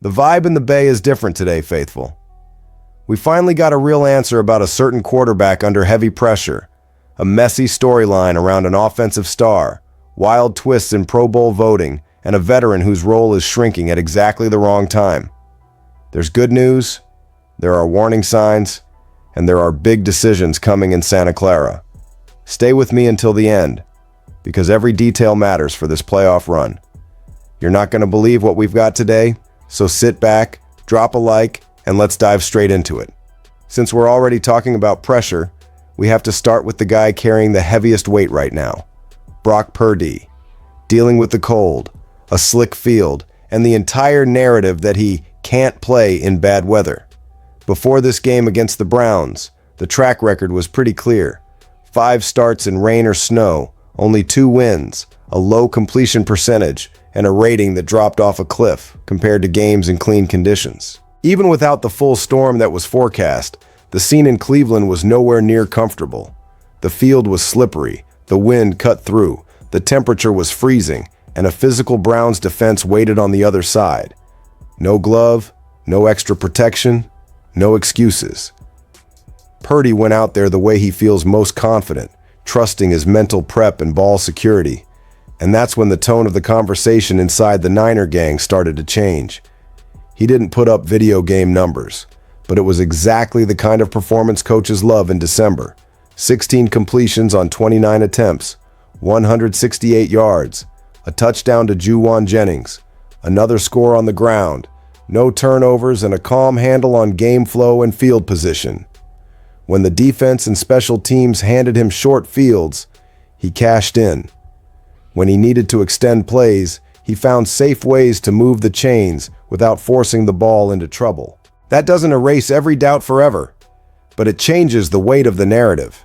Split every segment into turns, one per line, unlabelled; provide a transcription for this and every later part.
The vibe in the Bay is different today, faithful. We finally got a real answer about a certain quarterback under heavy pressure, a messy storyline around an offensive star, wild twists in Pro Bowl voting, and a veteran whose role is shrinking at exactly the wrong time. There's good news, there are warning signs, and there are big decisions coming in Santa Clara. Stay with me until the end, because every detail matters for this playoff run. You're not going to believe what we've got today, so sit back, drop a like, and let's dive straight into it. Since we're already talking about pressure, we have to start with the guy carrying the heaviest weight right now, Brock Purdy, dealing with the cold, a slick field, and the entire narrative that he can't play in bad weather. Before this game against the Browns, the track record was pretty clear. 5 starts in rain or snow, only 2 wins, a low completion percentage, and a rating that dropped off a cliff compared to games in clean conditions. Even without the full storm that was forecast, the scene in Cleveland was nowhere near comfortable. The field was slippery, the wind cut through, the temperature was freezing, and a physical Browns defense waited on the other side. No glove, no extra protection, no excuses. Purdy went out there the way he feels most confident, trusting his mental prep and ball security. And that's when the tone of the conversation inside the Niner gang started to change. He didn't put up video game numbers, but it was exactly the kind of performance coaches love in December. 16 completions on 29 attempts, 168 yards, a touchdown to Juwan Jennings, another score on the ground, no turnovers, and a calm handle on game flow and field position. When the defense and special teams handed him short fields, he cashed in. When he needed to extend plays, he found safe ways to move the chains without forcing the ball into trouble. That doesn't erase every doubt forever, but it changes the weight of the narrative.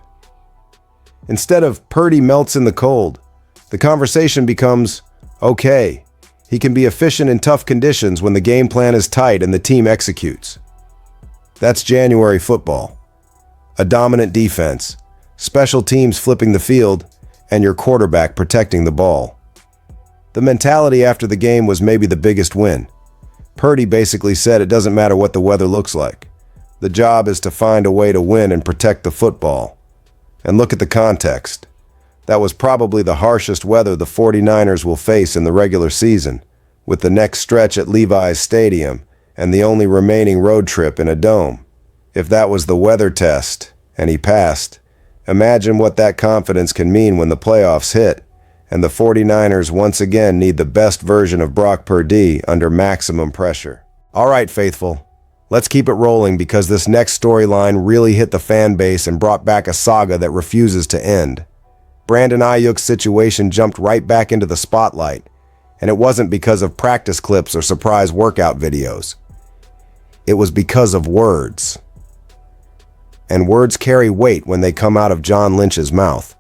Instead of Purdy melts in the cold, the conversation becomes, okay, he can be efficient in tough conditions when the game plan is tight and the team executes. That's January football. A dominant defense, special teams flipping the field, and your quarterback protecting the ball. The mentality after the game was maybe the biggest win. Purdy basically said it doesn't matter what the weather looks like. The job is to find a way to win and protect the football. And look at the context. That was probably the harshest weather the 49ers will face in the regular season, with the next stretch at Levi's Stadium and the only remaining road trip in a dome. If that was the weather test, and he passed, imagine what that confidence can mean when the playoffs hit, and the 49ers once again need the best version of Brock Purdy under maximum pressure. All right, faithful, let's keep it rolling because this next storyline really hit the fan base and brought back a saga that refuses to end. Brandon Aiyuk's situation jumped right back into the spotlight, and it wasn't because of practice clips or surprise workout videos. It was because of words. And words carry weight when they come out of John Lynch's mouth.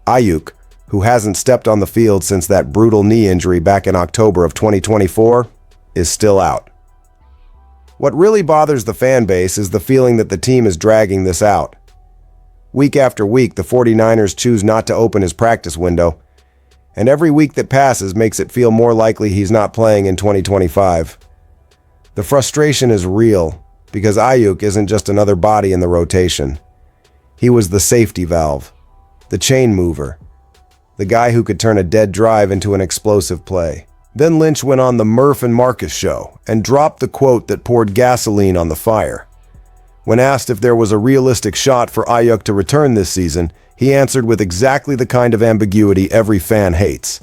Aiyuk, who hasn't stepped on the field since that brutal knee injury back in October of 2024, is still out. What really bothers the fan base is the feeling that the team is dragging this out. Week after week, the 49ers choose not to open his practice window, and every week that passes makes it feel more likely he's not playing in 2025. The frustration is real, because Aiyuk isn't just another body in the rotation. He was the safety valve, the chain mover, the guy who could turn a dead drive into an explosive play. Then Lynch went on the Murph and Marcus show and dropped the quote that poured gasoline on the fire. When asked if there was a realistic shot for Aiyuk to return this season, he answered with exactly the kind of ambiguity every fan hates.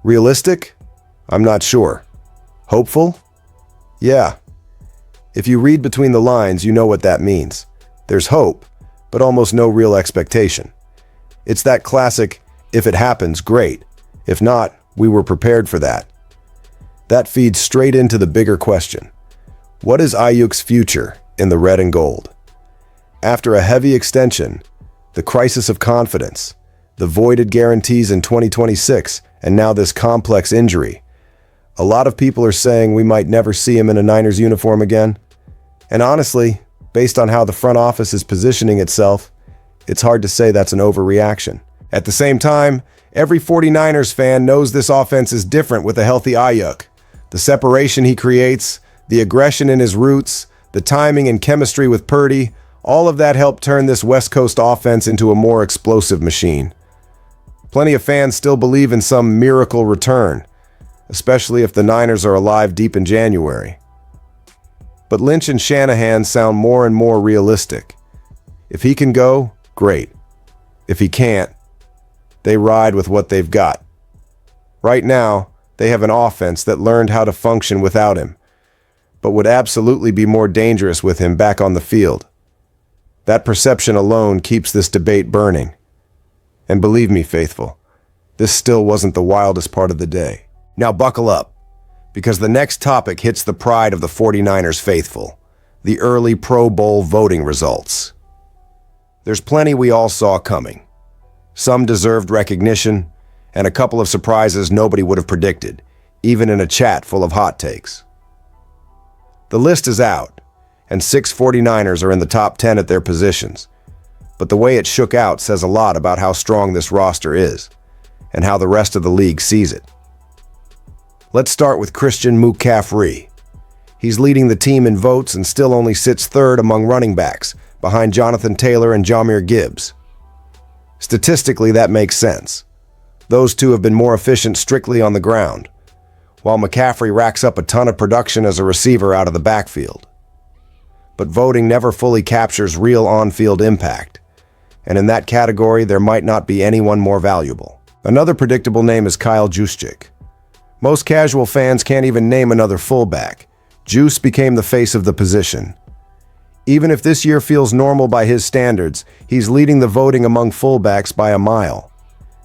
Realistic? I'm not sure. Hopeful? Yeah. If you read between the lines, you know what that means. There's hope, but almost no real expectation. It's that classic, if it happens, great. If not, we were prepared for that. That feeds straight into the bigger question. What is Aiyuk's future in the red and gold? After a heavy extension, the crisis of confidence, the voided guarantees in 2026, and now this complex injury, a lot of people are saying we might never see him in a Niners uniform again. And honestly, based on how the front office is positioning itself, it's hard to say that's an overreaction. At the same time, every 49ers fan knows this offense is different with a healthy Aiyuk. The separation he creates, the aggression in his roots, the timing and chemistry with Purdy, all of that helped turn this West Coast offense into a more explosive machine. Plenty of fans still believe in some miracle return, especially if the Niners are alive deep in January. But Lynch and Shanahan sound more and more realistic. If he can go, great. If he can't, they ride with what they've got. Right now, they have an offense that learned how to function without him, but would absolutely be more dangerous with him back on the field. That perception alone keeps this debate burning. And believe me, faithful, this still wasn't the wildest part of the day. Now buckle up, because the next topic hits the pride of the 49ers faithful, the early Pro Bowl voting results. There's plenty we all saw coming. Some deserved recognition, and a couple of surprises nobody would have predicted, even in a chat full of hot takes. The list is out, and 6 49ers are in the top 10 at their positions, but the way it shook out says a lot about how strong this roster is, and how the rest of the league sees it. Let's start with Christian McCaffrey. He's leading the team in votes and still only sits third among running backs, behind Jonathan Taylor and Jahmyr Gibbs. Statistically, that makes sense. Those two have been more efficient strictly on the ground, while McCaffrey racks up a ton of production as a receiver out of the backfield. But voting never fully captures real on-field impact, and in that category, there might not be anyone more valuable. Another predictable name is Kyle Juszczyk. Most casual fans can't even name another fullback. Juice became the face of the position. Even if this year feels normal by his standards, he's leading the voting among fullbacks by a mile.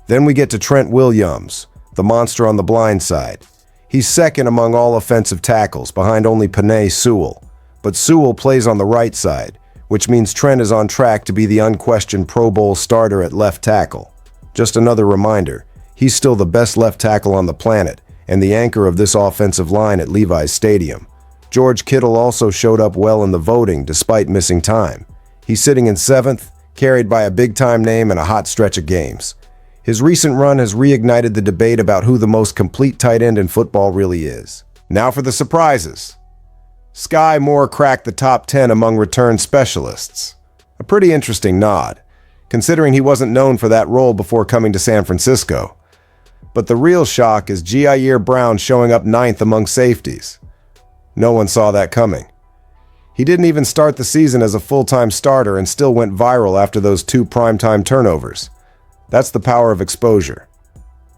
Then we get to Trent Williams, the monster on the blind side. He's second among all offensive tackles, behind only Penei Sewell. But Sewell plays on the right side, which means Trent is on track to be the unquestioned Pro Bowl starter at left tackle. Just another reminder, he's still the best left tackle on the planet, and the anchor of this offensive line at Levi's Stadium. George Kittle also showed up well in the voting despite missing time. He's sitting in 7th, carried by a big-time name and a hot stretch of games. His recent run has reignited the debate about who the most complete tight end in football really is. Now for the surprises. Sky Moore cracked the top 10 among return specialists. A pretty interesting nod, considering he wasn't known for that role before coming to San Francisco. But the real shock is Jair Brown showing up 9th among safeties. No one saw that coming. He didn't even start the season as a full-time starter and still went viral after those 2 primetime turnovers. That's the power of exposure.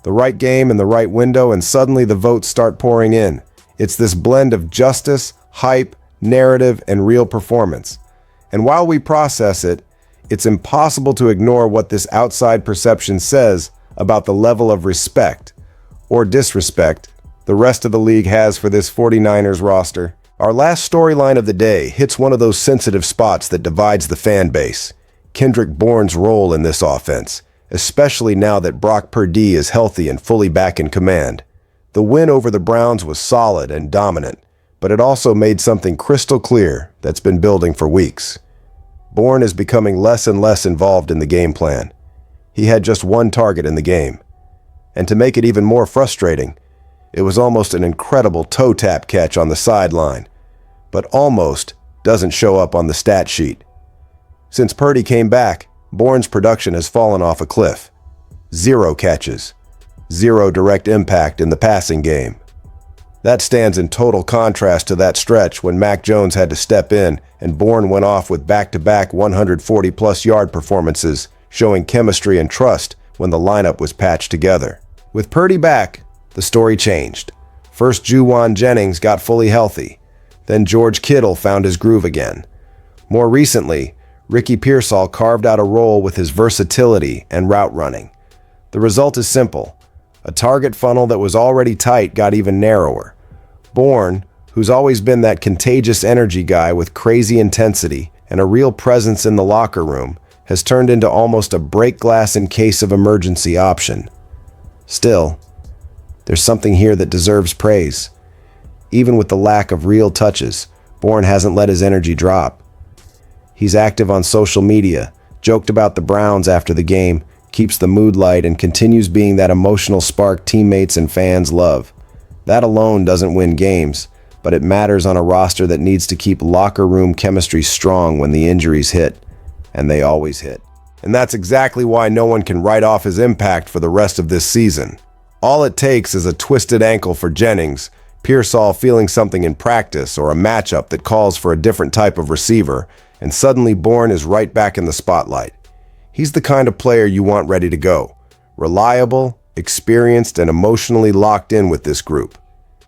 The right game in the right window, and suddenly the votes start pouring in. It's this blend of justice, hype, narrative, and real performance. And while we process it, it's impossible to ignore what this outside perception says about the level of respect, or disrespect, the rest of the league has for this 49ers roster. Our last storyline of the day hits one of those sensitive spots that divides the fan base: Kendrick Bourne's role in this offense, especially now that Brock Purdy is healthy and fully back in command. The win over the Browns was solid and dominant, but it also made something crystal clear that's been building for weeks. Bourne is becoming less and less involved in the game plan. He had just one target in the game. And to make it even more frustrating, it was almost an incredible toe tap catch on the sideline, but almost doesn't show up on the stat sheet. Since Purdy came back, Bourne's production has fallen off a cliff. 0 catches, 0 direct impact in the passing game. That stands in total contrast to that stretch when Mac Jones had to step in and Bourne went off with back-to-back 140-plus yard performances, showing chemistry and trust when the lineup was patched together. With Purdy back, the story changed. First, Juwan Jennings got fully healthy. Then George Kittle found his groove again. More recently, Ricky Pearsall carved out a role with his versatility and route running. The result is simple. A target funnel that was already tight got even narrower. Bourne, who's always been that contagious energy guy with crazy intensity and a real presence in the locker room, has turned into almost a break glass in case of emergency option. Still, there's something here that deserves praise. Even with the lack of real touches, Bourne hasn't let his energy drop. He's active on social media, joked about the Browns after the game, keeps the mood light, and continues being that emotional spark teammates and fans love. That alone doesn't win games, but it matters on a roster that needs to keep locker room chemistry strong when the injuries hit, and they always hit. And that's exactly why no one can write off his impact for the rest of this season. All it takes is a twisted ankle for Jennings, Pearsall feeling something in practice, or a matchup that calls for a different type of receiver, and suddenly Bourne is right back in the spotlight. He's the kind of player you want ready to go. Reliable, experienced, and emotionally locked in with this group.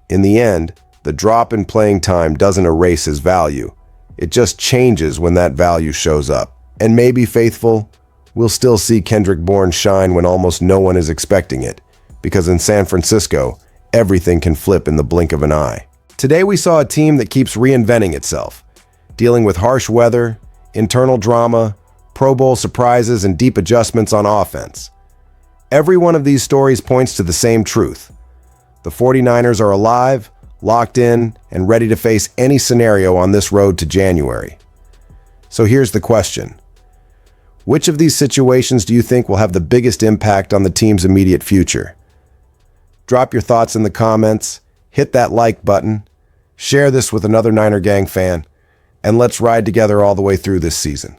In the end, the drop in playing time doesn't erase his value. It just changes when that value shows up. And maybe, faithful, we'll still see Kendrick Bourne shine when almost no one is expecting it, because in San Francisco, everything can flip in the blink of an eye. Today we saw a team that keeps reinventing itself, dealing with harsh weather, internal drama, Pro Bowl surprises, and deep adjustments on offense. Every one of these stories points to the same truth. The 49ers are alive, locked in, and ready to face any scenario on this road to January. So here's the question. Which of these situations do you think will have the biggest impact on the team's immediate future? Drop your thoughts in the comments, hit that like button, share this with another Niner Gang fan, and let's ride together all the way through this season.